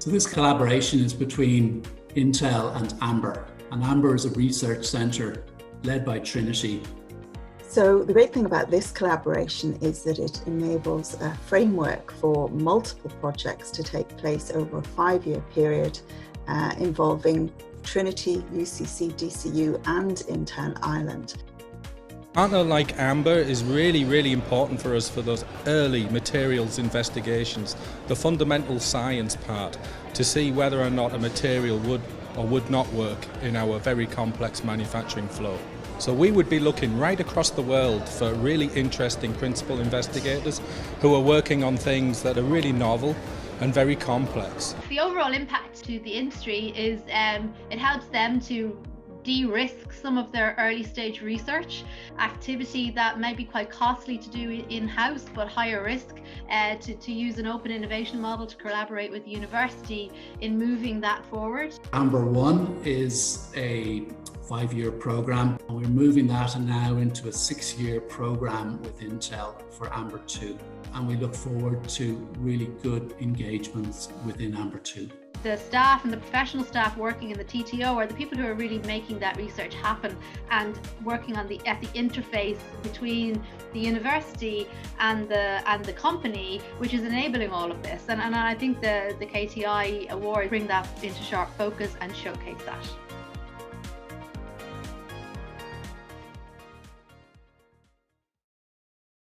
So this collaboration is between Intel and Amber. And Amber is a research centre led by Trinity. So the great thing about this collaboration is that it enables a framework for multiple projects to take place over a 5-year period involving Trinity, UCC, DCU and Intel Ireland. A partner like Amber is really important for us for those early materials investigations, the fundamental science part, to see whether or not a material would or would not work in our very complex manufacturing flow. So we would be looking right across the world for really interesting principal investigators who are working on things that are really novel and very complex. The overall impact to the industry is it helps them to de-risk some of their early stage research activity that may be quite costly to do in-house but higher risk, to use an open innovation model to collaborate with the university in moving that forward. Amber 1 is a 5-year program, and we're moving that now into a 6-year program with Intel for Amber 2, and we look forward to really good engagements within Amber 2. The staff and the professional staff working in the TTO are the people who are really making that research happen and working on at the interface between the university and the company, which is enabling all of this. And I think the KTI Award bring that into sharp focus and showcase that.